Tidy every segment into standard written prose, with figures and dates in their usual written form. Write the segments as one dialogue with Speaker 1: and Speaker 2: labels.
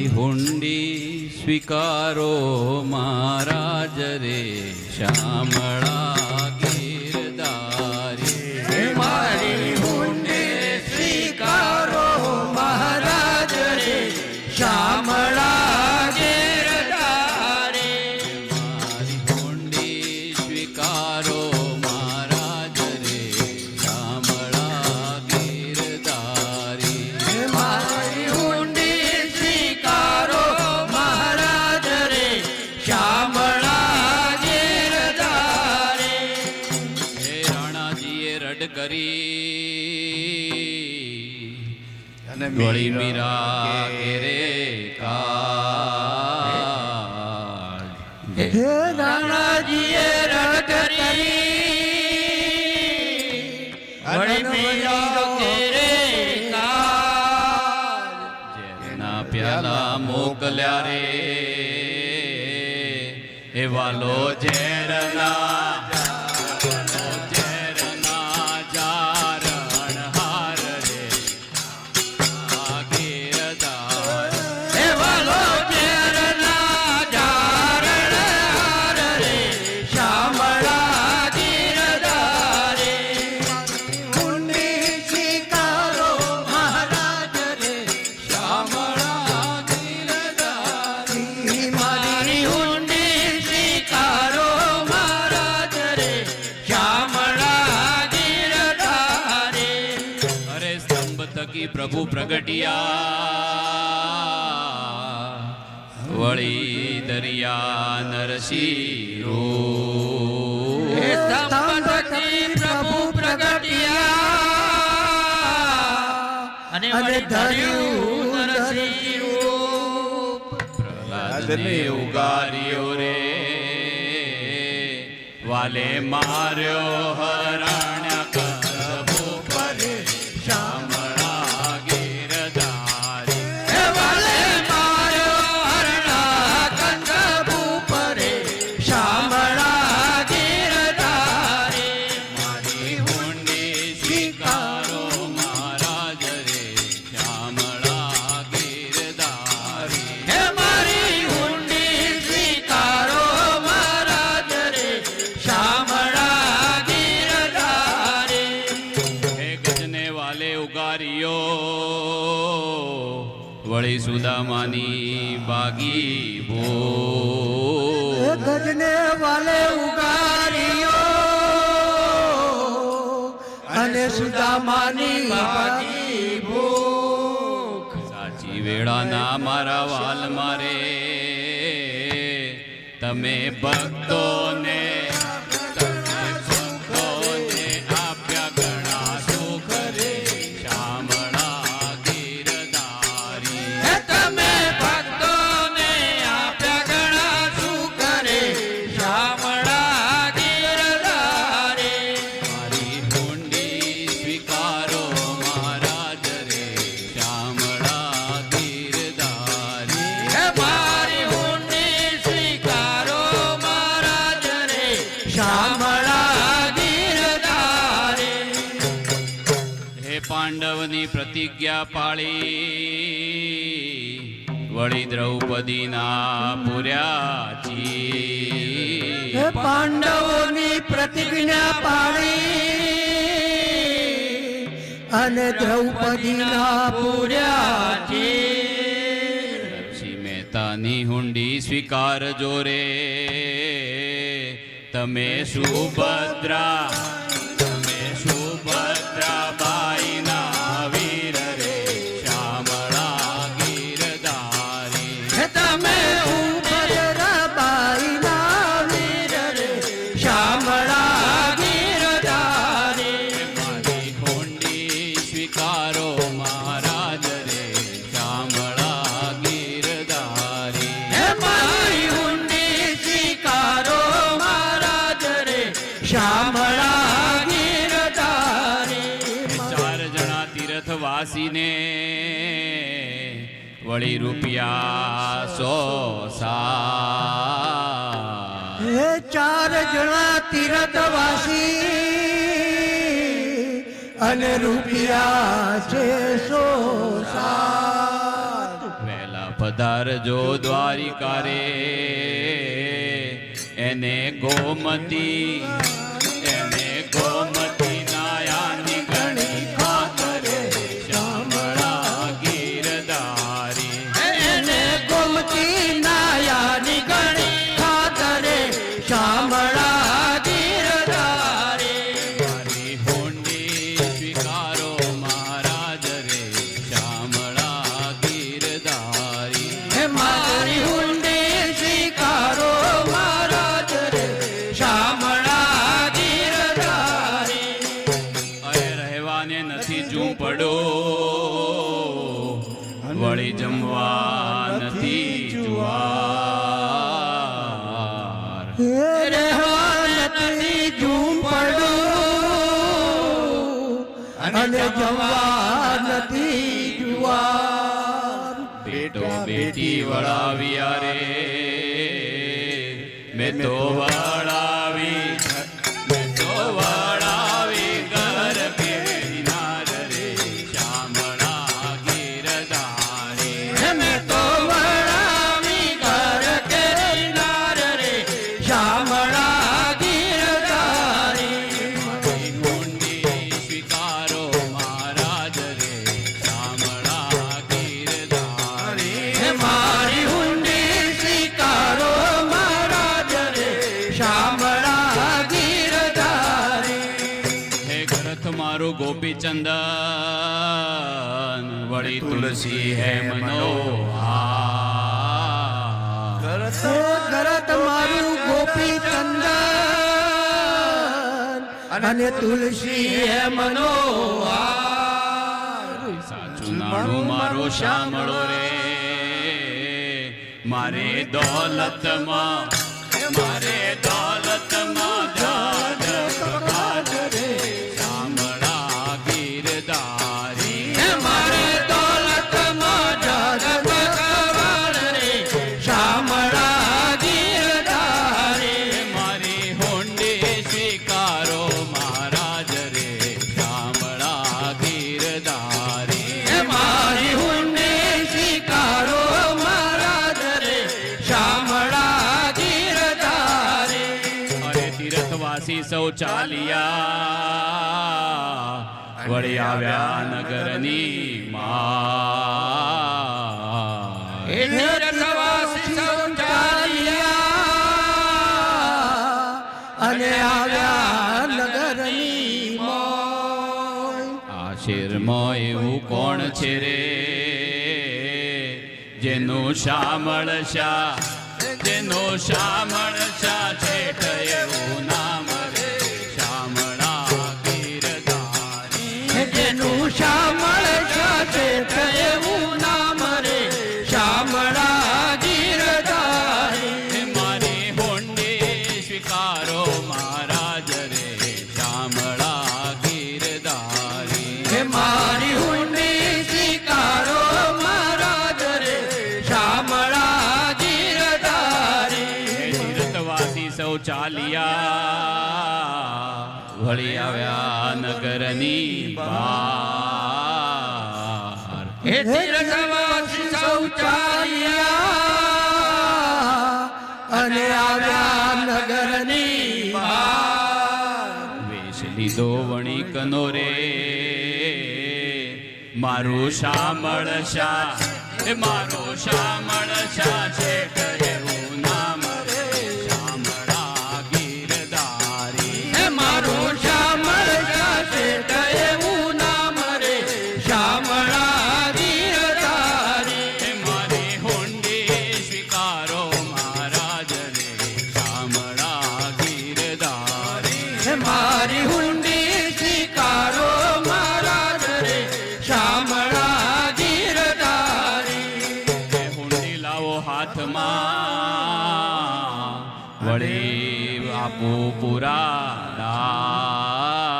Speaker 1: હુંડી સ્વીકારો મહારાજ રે શામળા ગીરધારી
Speaker 2: મારી હુંડી સ્વીકારો મહારાજ રે શામળા ગીરધારી
Speaker 1: મારી હુંડી સ્વીકારો મહારાજ રે શામળા ગીરધારી
Speaker 2: મારી હુંડી સ્વીકારો મહારાજ રે શામળા ગીરધારી
Speaker 1: હે રાણાજીએ રડ કરી ગોળી મીરા ઘેરે કાળ
Speaker 2: હે રાણાજીએ રડ કરી વળી મીરા ઘેરે કાળ
Speaker 1: જેના પ્યાલા મોકલ્યા રે એ વાલો ઝેરના જારણ હાર રે આ ગીરધાર
Speaker 2: હે વાલો ઝેરના જારણ હાર રે શામળા ગીરધારી હુંડી સ્વીકારો મહારાજ રે
Speaker 1: શામળા ગીરધારી
Speaker 2: મારી હુંડી સ્વીકારો મહારાજ રે શામળા ગીરધારી
Speaker 1: અરે સ્તંભ થકી પ્રભુ પ્રગટિયા વળી દરિયા નરસિંહ
Speaker 2: હે સ્તંભ થકી પ્રભુ પ્રગટ્યા અને ધર્યું નરસિંહ રૂપ
Speaker 1: પ્રહલાદને ઉગાર્યો રે વાલે માર્યો હરણ્ય કરભો પરે શામળા ગીરધારી
Speaker 2: હે વાલે માર્યો હરણા કંઠ ભૂપરે શામળા ગીરધારી
Speaker 1: મારી હુંડી સ્વીકારો મહારાજ રે શામળા ગીરધારી
Speaker 2: હે મારી હુંડી સ્વીકારો મહારાજ રે શામળા ગીરધારી
Speaker 1: હે ગજને વાલે ઉગાર્યો વળી સુદામાની બાગી ભો
Speaker 2: ગજને વાલે ઉગાર્યો અને સુદામાની બાગી ભૂખ
Speaker 1: સાચી વેળાના મારા વાલ મારે તમે ભક્તોને આપ્યા ઘણા સુખ રે શામળા ગીરધારી
Speaker 2: હે તમે ભક્તોને આપ્યા ઘણા સુખ રે શામળા ગીરધારી
Speaker 1: મારી હુંડી સ્વીકારો મહારાજ રે શામળા ગીરધારી
Speaker 2: હે મારી હુંડી સ્વીકારો મહારાજ રે શામળા ગીરધારી
Speaker 1: હે પાંડવની પ્રતિજ્ઞા પાળી વળી દ્રૌપદીના પુર્યાજી
Speaker 2: હે પાંડવોની પ્રતિજ્ઞા પાળી અને દ્રૌપદીના પૂર્યા છે
Speaker 1: નરસિંહ મહેતાની હુંડી સ્વીકારજો રે તમે સુભદ્રા બાઈના વીર રે શામળા ગીરધારી
Speaker 2: હે તમે ઉભરાબાઈના વીર રે શામળા ગીરધારી
Speaker 1: મારી હુંડી સ્વીકારો મહારાજ રે શામળા ગીરધારી
Speaker 2: હે મારી હુંડી સ્વીકારો મહારાજ રે શામળા ગીરધારી
Speaker 1: ચાર જણા તીર્થવાસીને વળી રૂપિયા 100
Speaker 2: હે ચાર જણા તીર્થવાસી અને રૂપિયા 607
Speaker 1: વહેલા પધારજો દ્વારિકા રે એને ગોમતી નાયાની ગણી ખાતરે શામળા ગીરધારી
Speaker 2: એને ગોમતી નાયાની ગણી ખાતરે શામળા ગીરધારી
Speaker 1: મારી હોંડી સ્વીકારો મહારાજ રે શામળા ગીરધારી
Speaker 2: હે મારી હુંડી સ્વીકારો મહારાજ રે શામળા ગીરધારી
Speaker 1: અરે રહેવાને નથી ઝૂંપડો વળી જમવા નથી જુવાર
Speaker 2: રહેવાનથી ઝૂંપડું અને જવા નથી જુવાર
Speaker 1: બેટો બેટી વળાવ્યા રે મેં તો વળાવી ઘર બેનાર રે શામળા ગીરધારી
Speaker 2: મેં તો વળાવી ઘર કેનાર રે શામળા ગીરધારી
Speaker 1: મારી હોંડી સ્વીકારો મહારાજ રે શામળા ગીરધારી
Speaker 2: હે મારી હુંડી સ્વીકારો મહારાજ રે શામળા ગીરધારી
Speaker 1: હે ગ્રથ મારું ગોપીચંદન વળી તુલસી હે મનોહાર
Speaker 2: ઘરત મારું ગોપી ચંદન અને તુલસી હે મનોહાર
Speaker 1: સાચું નાણું મારો શામળો રે મારે દોલતમાં જાજ પ્રકાશ રે શામળા ગીરધારી
Speaker 2: હે મારે દોલતમાં જાજ ભગવાન રે શામળા ગીરધારી
Speaker 1: મારી હોંડી સ્વીકારો મહારાજ રે શામળા ગીરધારી
Speaker 2: હે મારી હુંડી સ્વીકારો મહારાજ રે શામળા ગીરધારી
Speaker 1: અરે તીર્થવાસી સૌ ચાલ્યા વળી આવ્યા નગરની માર
Speaker 2: હે તીર્થવાસી સૌ ચાલ્યા અને આવ્યા નગરની મોય
Speaker 1: આ શેરમાં એવું કોણ છે રે જેનું શામળ શા છેઠ એવું નામ રે શામળા ગીરધારી
Speaker 2: જેનું શામળ છે એવું નામ રે શામળા ગીરધારી
Speaker 1: મારી હોંડી સ્વીકારો મહારાજ રે શામળા ગીરધારી
Speaker 2: હે મારી હુંડી સ્વીકારો મહારાજ રે શામળા ગીરધારી
Speaker 1: હે તીર્થવાસી સૌ ચાલ્યા વળી આવ્યા નગરની બહાર
Speaker 2: હે તીર્થવાસી સૌ ચાલ્યા અને આવ્યા નગરની બહાર
Speaker 1: વેશ લીધો વણિકનો રે મારું શામળ શા છેઠ એવું નામ રે શામળા ગીરધારી
Speaker 2: હે મારું શામળ છે એવું નામ રે શામળા ગીરધારી
Speaker 1: હે મારી હોંડી સ્વીકારો મહારાજ રે શામળા ગીરધારી
Speaker 2: હે મારી હુંડી સ્વીકારો મહારાજ રે શામળા ગીરધારી
Speaker 1: હે હોંડી લાવો હાથમાં વળી આપું પુરા દામ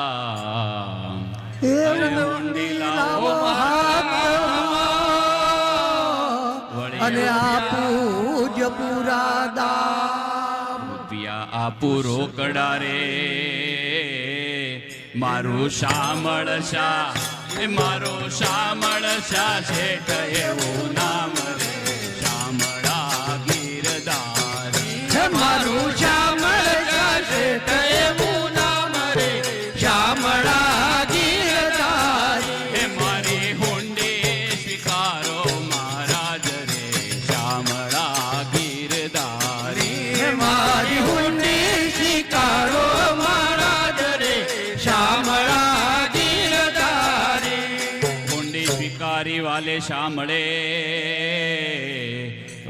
Speaker 1: હુંડી લાવો
Speaker 2: અને આપું જ પૂરા દામ
Speaker 1: રૂપિયા આપું રોકડા રે મારું શામળ શા છેઠ એવું નામ રે શામળે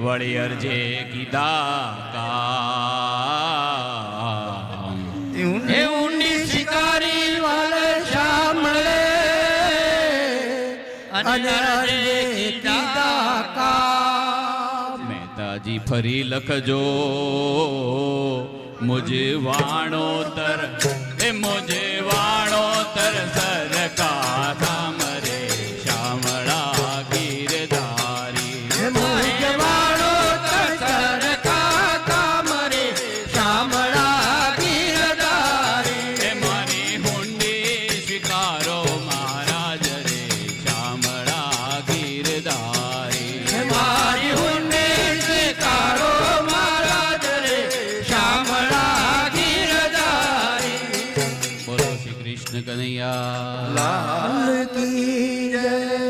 Speaker 1: વળી અરજે કીધા કામ
Speaker 2: એ ઊંડી શિકારી વાલે શામળે અને અરજે કીધા કામ.
Speaker 1: મહેતાજી ફરી લખજો મુજે વાણોતર એ મુજે વાણોતર સરકા ધામ રે શામળા ગીરધારી
Speaker 2: હે મુજવાડો સરકા કામ રે શામળા ગીરધારી.
Speaker 1: એ મારી હુંડી શિકારો મહારાજ રે શામળા ગીરધારી
Speaker 2: હે મારી હુંડી શિકારો મહારાજ રે શામળા ગીરધારી.
Speaker 1: બોલો શ્રી કૃષ્ણ કનૈયા